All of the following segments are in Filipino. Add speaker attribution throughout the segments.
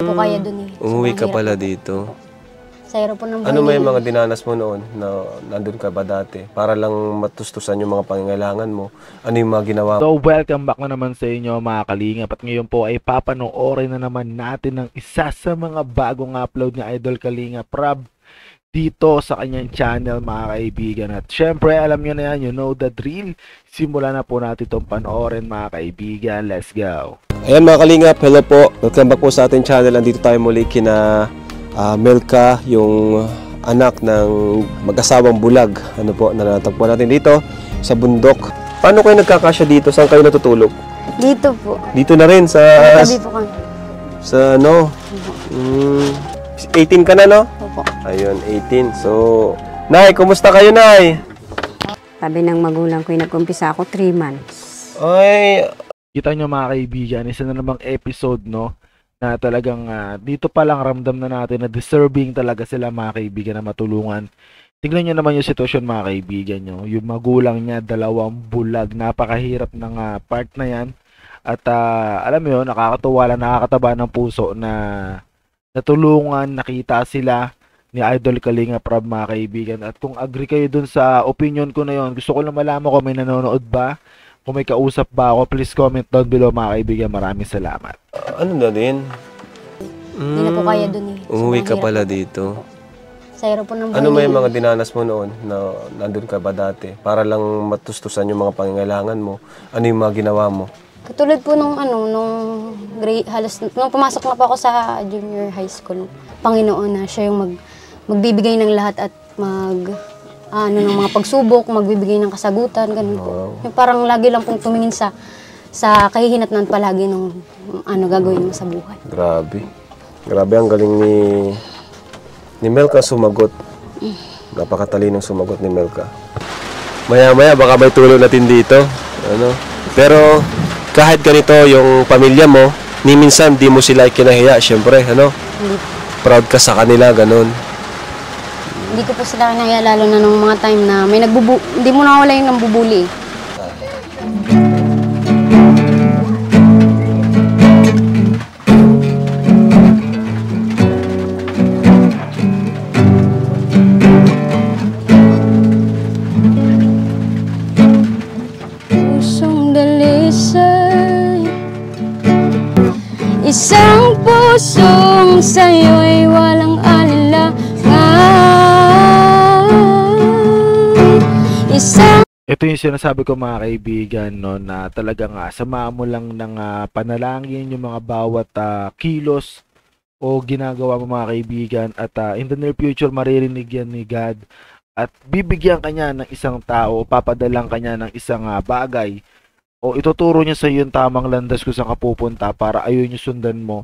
Speaker 1: Po kaya dun eh.
Speaker 2: Umuwi ka pala dito.
Speaker 1: Sa hirap po ng buhay.
Speaker 2: Ano may mga dinanas mo noon na nandun ka ba dati? Para lang matustusan yung mga pangangailangan mo. Ano yung mga ginawa mo?
Speaker 3: So welcome back na naman sa inyo mga kalingap. At ngayon po ay papanoorin na naman natin ang isa sa mga bagong upload ni Idol Kalingap Rab dito sa kanyang channel mga kaibigan. At syempre alam nyo na yan, you know the drill. Simulan na po natin itong panoorin mga kaibigan. Let's go!
Speaker 2: Ayan mga kalingap, hello po. Welcome back po sa ating channel. Andito tayo muli kina Melka, yung anak ng mag-asawang bulag. Ano po, natagpuan natin dito sa bundok. Paano kayo nagkakasya dito? Saan kayo natutulog?
Speaker 1: Dito po.
Speaker 2: Dito na rin sa
Speaker 1: Tabi po kami.
Speaker 2: sa ano? 18 ka na, no?
Speaker 1: Opo.
Speaker 2: Ayun, 18. So, Nay, kumusta kayo, Nay?
Speaker 4: Sabi ng magulang ko, nag-umpisa ako 3 months.
Speaker 2: Ay,
Speaker 3: Kita nyo mga kaibigan, isa na namang episode no na talagang dito pa lang ramdam na natin na deserving talaga sila mga kaibigan na matulungan. Tingnan nyo naman yung sitwasyon mga kaibigan nyo. Yung magulang niya, 2 bulag. Napakahirap ng part na yan. At alam mo yun, nakakatuwa lang, nakakataba ng puso na natulungan, nakita sila ni Idol Kalingap Rab mga kaibigan. At kung agree kayo dun sa opinion ko na yun, gusto ko lang malaman kung may nanonood ba, kung may kausap ba ako, please comment down below mga kaibigan. Maraming salamat.
Speaker 2: ano na din?
Speaker 1: Hindi na po kaya dun eh.
Speaker 2: Umuwi ka
Speaker 1: Sobrang
Speaker 2: pala
Speaker 1: hirap po.
Speaker 2: dito.
Speaker 1: Sa hirap po ng buhay.
Speaker 2: Ano may mga dinanas mo noon na nandun ka ba dati? Para lang matustusan yung mga pangangailangan mo. Ano yung mga ginawa mo?
Speaker 1: Katulad po nung halos nung pumasok na po ako sa junior high school. Panginoon na siya yung magbibigay ng lahat at ng mga pagsubok, magbibigay ng kasagutan, ganun po. Yung parang lagi lang pong tumingin sa kahihinatnan palagi ng gagawin mo sa buhay.
Speaker 2: Grabe. Grabe, ang galing ni Melka sumagot. Napakatalinong sumagot ni Melka. Maya-maya baka may tulong natin dito. Ano? Pero kahit ganito yung pamilya mo, ni minsan di mo sila kinahiya, syempre, ano? Proud ka sa kanila, ganun.
Speaker 1: Hindi ko po sila kinaya, lalo na nung mga time na may hindi mo nawala yung nambubuli. Pusong dalisay, isang pusong sa'yo'y walang alinlangan.
Speaker 3: Ito yung sinasabi ko mga kaibigan no, na talagang samahan mo lang ng panalangin yung mga bawat kilos o ginagawa mo mga kaibigan at in the near future maririnig yan ni God at bibigyan kanya ng isang tao o papadalang kanya ng isang bagay o ituturo niya sa iyo yung tamang landas kung saan ka pupunta para ayun yung sundan mo.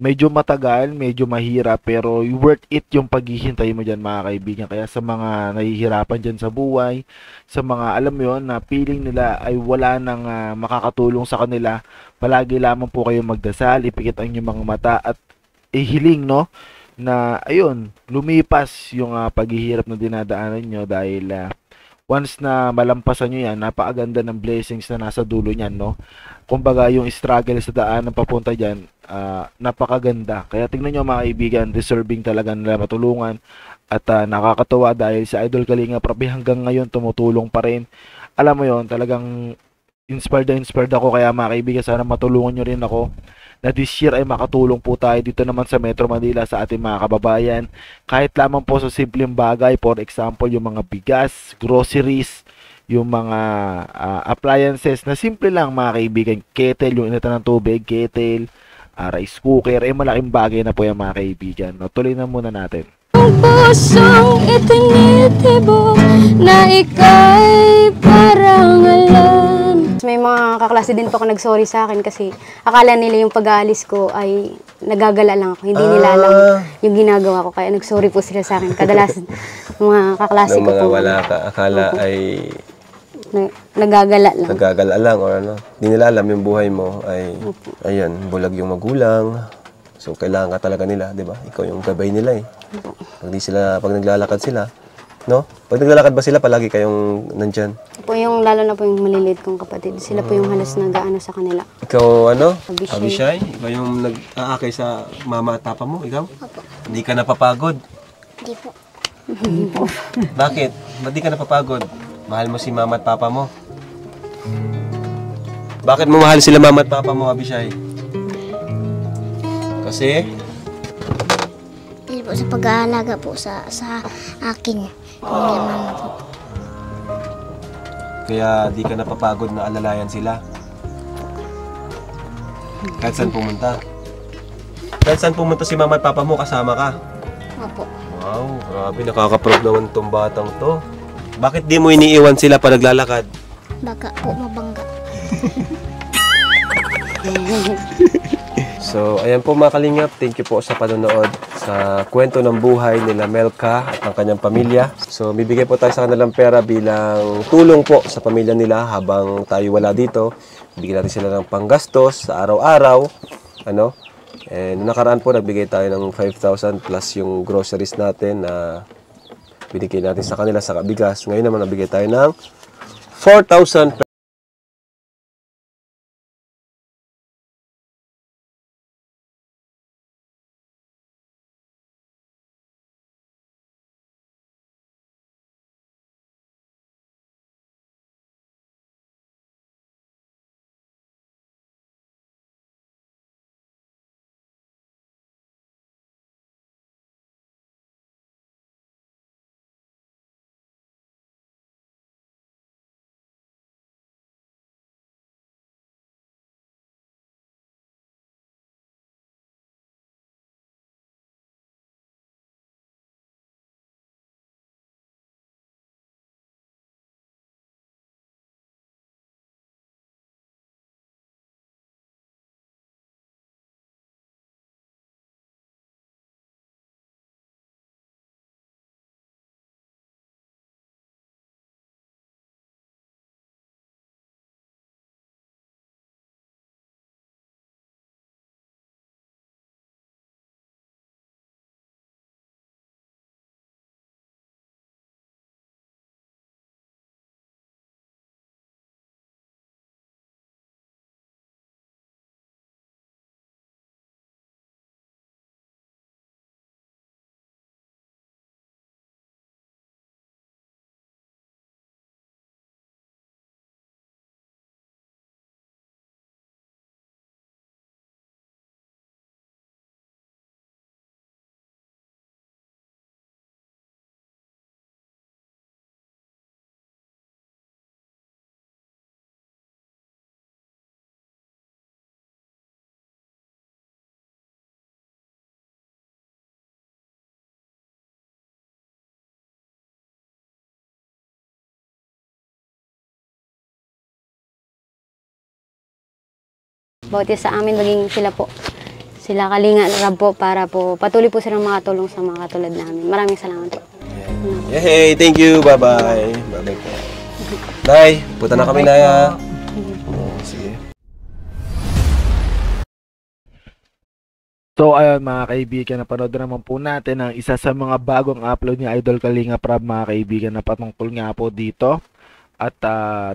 Speaker 3: Medyo matagal, medyo mahirap, pero worth it yung paghihintay mo dyan mga kaibigan. Kaya sa mga nahihirapan dyan sa buhay, sa mga alam mo yun na feeling nila ay wala nang makakatulong sa kanila, palagi lamang po kayo magdasal, ipikit ang inyong mga mata at ihiling no, na ayun, lumipas yung paghihirap na dinadaanan nyo dahil once na malampasan nyo yan, napakaganda ng blessings na nasa dulo nyan, no? Kumbaga, yung struggle sa daan ng papunta dyan, napakaganda. Kaya tingnan nyo mga kaibigan, deserving talaga nila matulungan. At nakakatuwa dahil sa Idol Kalingap Rab hanggang ngayon tumutulong pa rin. Alam mo yon, talagang inspired ako. Kaya mga kaibigan, sana matulungan nyo rin ako na this year ay makatulong po tayo dito naman sa Metro Manila sa ating mga kababayan. Kahit lamang po sa simpleng bagay, for example, yung mga bigas, groceries, yung mga appliances na simple lang mga kaibigan, kettle, yung initan ng tubig, kettle, rice cooker, malaking bagay na po yung mga kaibigan. No, tuloy na muna natin.
Speaker 1: Ang pusong itinitibo na ika'y parang alam. May mga kaklase din po ako nag-sorry sa akin kasi akala nila yung pag-aalis ko ay nagagala lang ako. Hindi nila alam yung ginagawa ko. Kaya nag-sorry po sila sa akin. Kadalasan mga kaklase ko po.
Speaker 2: Wala ka, akala ay
Speaker 1: nagagala lang.
Speaker 2: Nagagala lang or ano. Hindi nila alam yung buhay mo ay, ayan, bulag yung magulang. So, kailangan ka talaga nila, di ba? Ikaw yung gabay nila eh. Pag naglalakad sila, No? Pag naglalakad ba sila, palagi kayong nandyan?
Speaker 1: Po yung, lalo na po yung maliliit kong kapatid. Sila po yung halos nag-aano sa kanila.
Speaker 2: Ikaw, ano?
Speaker 1: Abishay.
Speaker 2: Abishay? Ikaw yung nag-aakay sa mama at papa mo? Ikaw? Hindi ka napapagod?
Speaker 5: Hindi po.
Speaker 2: Bakit? Ba't di ka napapagod? Mahal mo si mama at papa mo? Bakit mo mahal sila mama at papa mo, Abishay? Kasi?
Speaker 5: Dahil po sa pag-aalaga po sa akin. Kuya mama po.
Speaker 2: Kaya di ka napapagod na alalayan sila? Kahit saan pumunta? Kahit saan pumunta si mama at papa mo, kasama ka?
Speaker 5: Opo.
Speaker 2: Wow, grabe, nakaka-proud naman tong batang to. Bakit di mo iniiwan sila pa naglalakad?
Speaker 5: Baka po mabangga.
Speaker 2: So, ayan po mga kalingap, thank you po sa panonood sa kwento ng buhay nila Melka at ang kanyang pamilya. So, bibigay po tayo sa kanilang pera bilang tulong po sa pamilya nila habang tayo wala dito. Bigyan natin sila ng panggastos sa araw-araw. Ano? And nakaraan po, nagbigay tayo ng 5,000 plus yung groceries natin na binigay natin sa kanila sa kabigas. Ngayon naman, nabigay tayo ng 4,000.
Speaker 1: Bawat isa sa amin, maging sila po. Sila Kalinga Rab po para po patuloy po silang makatulong sa mga katulad namin. Maraming salamat po.
Speaker 2: Hey, thank you. Bye-bye. Bye-bye po. Nay, punta na kami, Nay, ha? Oh, sige.
Speaker 3: So ayun mga kaibigan, napanood na naman po natin ang isa sa mga bagong upload ni Idol Kalinga Prab mga kaibigan na patungkol nga po dito. At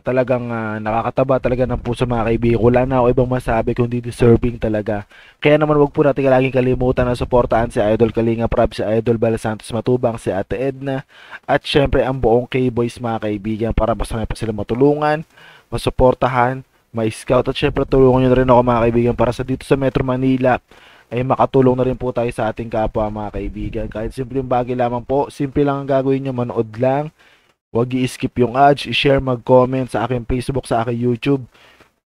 Speaker 3: talagang nakakataba talaga ng puso mga kaibigan. Wala na ako ibang masabi kundi deserving talaga. Kaya naman wag po natin laging kalimutan na suportahan si Idol Kalinga Prab, si Idol Bala Santos Matubang, si Ate Edna, at syempre ang buong K-Boys mga kaibigan para mas may pa sila matulungan, masuportahan, ma-scout at syempre tulungan nyo na rin ako mga kaibigan para sa dito sa Metro Manila ay makatulong na rin po tayo sa ating kapwa mga kaibigan. Kahit simpleng bagay lamang po, simple lang ang gagawin nyo, manood lang. Huwag i-skip yung ads, i-share, mag-comment sa aking Facebook, sa aking YouTube.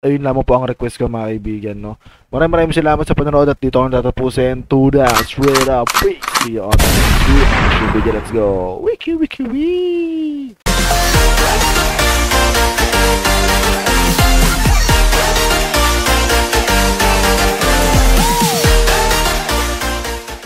Speaker 3: Ayun lamang po ang request ko mga kaibigan, no? Maraming salamat sa panonood at dito akong tatapusin to the straight up. See you on the next video. Let's go. Wiki, wiki, wiki.